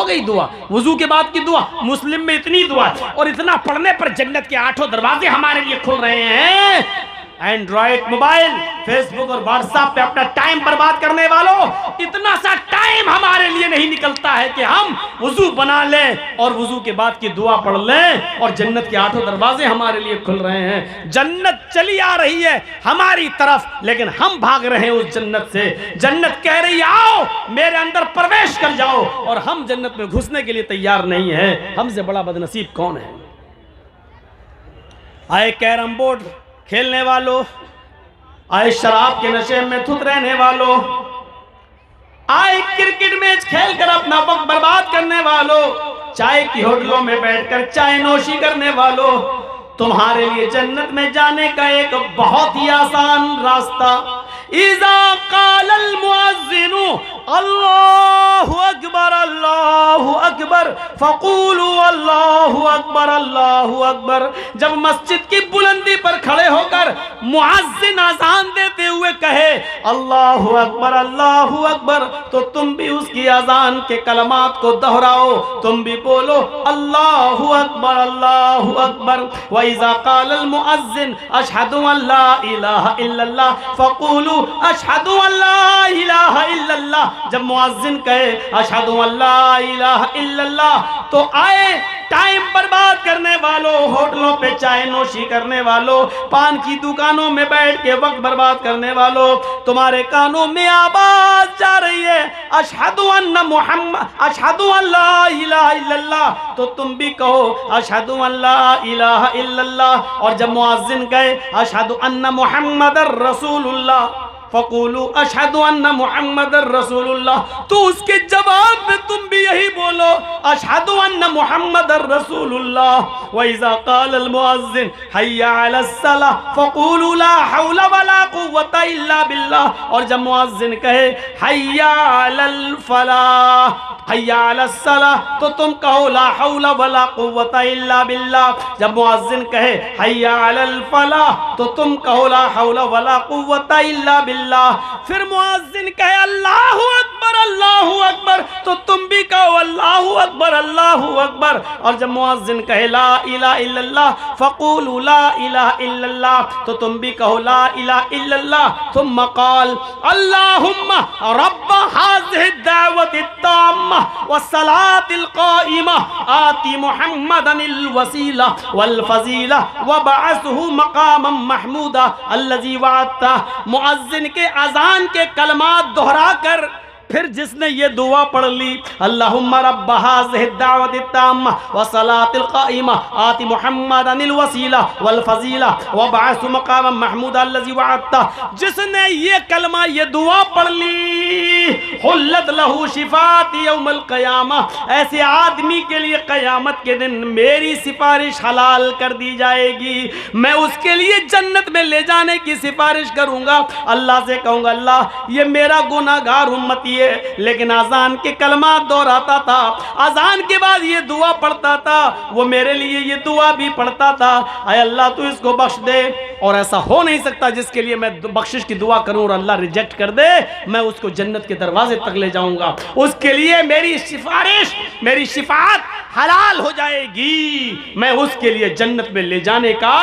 ہو گئی دعا، وضو کے بعد کی دعا، مسلم میں اتنی دعا اور اتنا پڑھنے پر جنت کے 8 دروازے ہمارے لیے کھل رہے ہیں۔ اینڈرائڈ موبائل، فیس بک اور واٹس ایپ پہ اپنا ٹائم برباد کرنے والوں، اتنا سا ٹائم ہمارے لیے نہیں نکلتا ہے کہ ہم وضو بنا لیں اور وضو کے بعد کی دعا پڑھ لیں اور جنت کے 8 دروازے ہمارے لیے کھل رہے ہیں۔ جنت چلی آ رہی ہے ہماری طرف، لیکن ہم بھاگ رہے ہیں اس جنت سے۔ جنت کہہ رہی ہے آؤ میرے اندر پرویش کر جاؤ، اور ہم جنت میں گھسنے کے لیے تیار نہیں ہیں۔ ہم سے بڑا بدنصیب کون ہے؟ آئے کیرم بورڈ کھیلنے والوں، آئے شراب کے نشے میں دھت رہنے والوں، آئے کرکٹ میچ کھیل کر اپنا وقت برباد کرنے والوں، چائے کی ہوٹلوں میں بیٹھ کر چائے نوشی کرنے والوں، تمہارے لیے جنت میں جانے کا ایک بہت ہی آسان راستہ۔ اذا قال المؤذن اللہ اکبر اللہ اکبر فقولوا اللہ اکبر اللہ اکبر، جب مسجد کی بلندی پر کھڑے ہو کر مؤذن اذان دیتے ہوئے کہے اللہ اکبر، تو تم بھی اس کی اذان کے کلمات کو دہراؤ، تم بھی بولو اللہ اکبر اللہ اکبر۔ وَإِذَا قَالَ الْمُؤَذِّنُ أَشْهَدُ أَن لَا إِلَهَ إِلَّا اللَّهُ فَقُولُوا أَشْهَدُ أَن لَا إِلَهَ إِلَّا اللَّهُ، جب مؤذن کہے أَشْهَدُ أَن لَا إِلَهَ إِلَّا اللَّهُ تو آئے ٹائم برباد کرنے والوں، ہوٹلوں پہ چائے نوشی کرنے والوں، پان کی دکانوں میں بیٹھ کے وقت برباد کرنے والوں، تمہارے کانوں میں آواز جا رہی ہے اشہد ان محمد، اشہد ان لا الہ الا اللہ، تو تم بھی کہو اشہد ان لا الہ الا اللہ۔ اور جب مؤذن کہے اشہد ان محمد رسول اللہ فقولوا اشہد ان محمد رسول اللہ، تو اس کے جواب میں تم بھی یہی بولو اشہد ان محمد رسول اللہ۔ وَإِذَا قَالَ الْمُؤَذِّنُ حَيَّ عَلَى الصَّلَاةِ فَقُولُوا لَا حَوْلَ وَلَا قُوَّةَ إِلَّا بِاللَّهِ، اور جب مؤذن کہے حَيَّ عَلَى الْفَلَاحِ حَيَّ عَلَى الصَّلَاةِ تو تم کہو لا حول ولا قوة إلا باللہ۔ جب مؤذن کہے حَيَّ عَلَى الْفَلَاحِ تو تم کہو لا حول ولا قوة إلا باللہ۔ پھر مؤذن کہے اللہ اکبر تو تم بھی کہو اللہ اکبر۔ اور جب مؤذن کہے لا الہ الا اللہ فقولوا لا الہ الا اللہ تو تم بھی کہو لا الہ الا اللہ۔ ثم قال اللہم رب هذه الدعوة التامة والصلاة القائمة آت محمدا الوسيلة والفضيلة وابعثه مقاما محمودا الذي وعدته۔ مؤذن کے اذان کے کلمات دہرا کر پھر جس نے یہ دعا پڑھ لی اللہم رب هذه الدعوة التامة والصلاة القائمة آت محمدا الوسیلہ والفضیلہ وابعثه مقاما محمودا الذی وعدته، جس نے یہ کلمہ یہ دعا پڑھ لی حلت له شفاعت یوم القیامہ، ایسے آدمی کے لیے قیامت کے دن میری سفارش حلال کر دی جائے گی، میں اس کے لیے جنت میں لے جانے کی سفارش کروں گا۔ اللہ سے کہوں گا اللہ یہ میرا گناہگار امتی ہے، لیکن اذان کے کلمات دہراتا تھا، اذان کے بعد یہ دعا پڑھتا تھا، وہ میرے لیے یہ دعا بھی پڑھتا تھا، اے اللہ تو اس کو بخش دے۔ اور ایسا ہو نہیں سکتا جس کے لیے میں بخشش کی دعا کروں اور اللہ ریجیکٹ کر دے، میں اس کو جنت کے دروازے تک لے جاؤں گا، اس کے لیے میری سفارش میری شفاعت حلال ہو جائے گی، میں اس کے لیے جنت میں لے جانے کا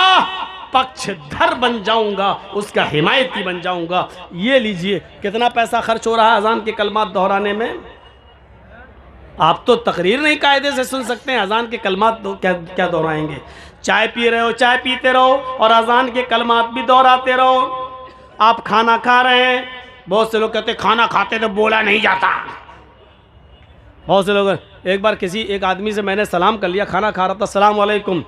پکچھ دھر بن جاؤں گا، اس کا حمایتی بن جاؤں گا۔ یہ لیجئے کتنا پیسہ خرچ ہو رہا ہے اذان کے کلمات دہرانے میں۔ آپ تو تقریر نہیں قاعدے سے سن سکتے ہیں، اذان کے کلمات کیا دہرائیں گے؟ چائے پی رہے ہو چائے پیتے رہو اور اذان کے کلمات بھی دہراتے رہو۔ آپ کھانا کھا رہے ہیں، بہت سے لوگ کہتے ہیں کھانا کھاتے تو بولا نہیں جاتا، بہت سے لوگ ایک بار ایک آدمی سے میں نے سلام کر لیا، کھانا کھا رہا تھا، السلام علیکم،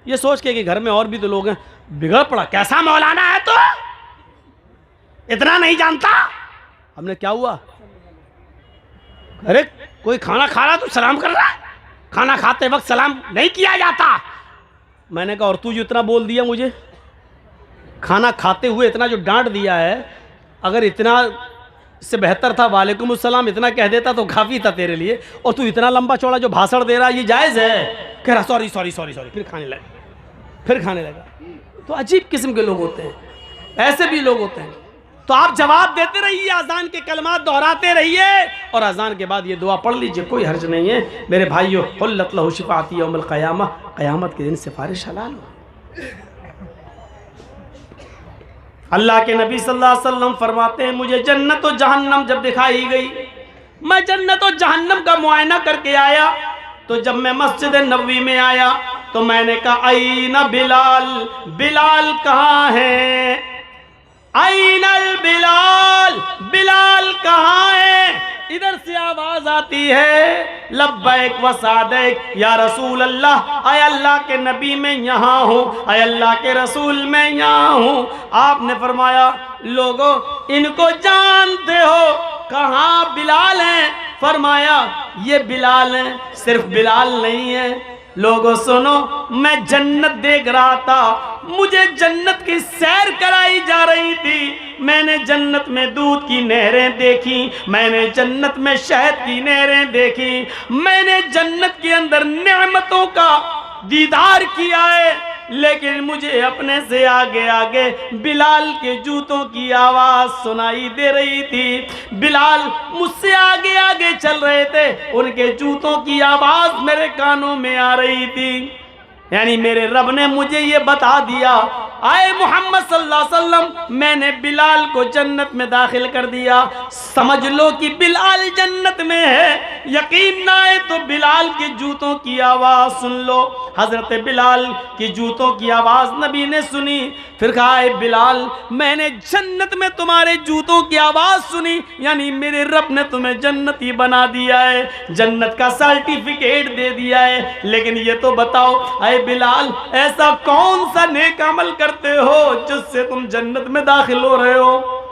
یہ سوچ کے کہ گھر میں اور بھی تو لوگ ہیں، بگڑ پڑا کیسا مولانا ہے تو اتنا نہیں جانتا۔ ہم نے کیا ہوا؟ ارے کوئی کھانا کھا رہا تو سلام کر رہا ہے، کھانا کھاتے وقت سلام نہیں کیا جاتا۔ میں نے کہا اور تو جو اتنا بول دیا مجھے، کھانا کھاتے ہوئے اتنا جو ڈانٹ دیا ہے، اگر اتنا اس سے بہتر تھا وعلیکم السلام اتنا کہہ دیتا تو کافی تھا تیرے لیے، اور تو اتنا لمبا چوڑا جو بھاسڑ دے رہا یہ جائز ہے؟ کہہ رہا سوری سوری سوری سوری، پھر کھانے لگا۔ تو عجیب قسم کے لوگ ہوتے ہیں، ایسے بھی لوگ ہوتے ہیں۔ تو آپ جواب دیتے رہیے، اذان کے کلمات دہراتے رہیے، اور اذان کے بعد یہ دعا پڑھ لیجئے، کوئی حرج نہیں ہے میرے بھائیو۔ حلت لہ شفاعتی یوم القیامہ، قیامت کے دن سفارش حلال ہو۔ اللہ کے نبی صلی اللہ علیہ وسلم فرماتے ہیں مجھے جنت و جہنم جب دکھائی گئی، میں جنت و جہنم کا معائنہ کر کے آیا، تو جب میں مسجد نبوی میں آیا تو میں نے کہا این بلال، بلال کہاں ہے؟ این البلال، بلال کہاں ہے؟ ادھر سے آواز آتی ہے لبیک و سعدیک یا رسول اللہ، اے اللہ کے نبی میں یہاں ہوں، اے اللہ کے رسول میں یہاں ہوں۔ آپ نے فرمایا لوگوں ان کو جانتے ہو؟ کہاں بلال ہیں؟ فرمایا یہ بلال ہیں۔ صرف بلال نہیں ہے، لوگوں سنو، میں جنت دیکھ رہا تھا، مجھے جنت کی سیر کرائی جا رہی تھی، میں نے جنت میں دودھ کی نہریں دیکھی، میں نے جنت میں شہد کی نہریں دیکھی، میں نے جنت کے اندر نعمتوں کا دیدار کیا ہے، لیکن مجھے اپنے سے آگے آگے بلال کے جوتوں کی آواز سنائی دے رہی تھی۔ بلال مجھ سے آگے آگے چل رہے تھے، ان کے جوتوں کی آواز میرے کانوں میں آ رہی تھی۔ یعنی میرے رب نے مجھے یہ بتا دیا، آئے محمد صلی اللہ علیہ وسلم میں نے بلال کو جنت میں داخل کر دیا، سمجھ لو کہ بلال جنت میں ہے۔ یقین نہ آئے تو بلال کے جوتوں کی آواز سن لو۔ حضرت بلال کی جوتوں کی آواز نبی نے سنی، پھر کہا اے بلال میں نے جنت میں تمہارے جوتوں کی آواز سنی، یعنی میرے رب نے تمہیں جنتی بنا دیا ہے، جنت کا سرٹیفکیٹ دے دیا ہے، لیکن یہ تو بتاؤ اے بلال ایسا کون سا نیک عمل کرتے ہو جس سے تم جنت میں داخل ہو رہے ہو؟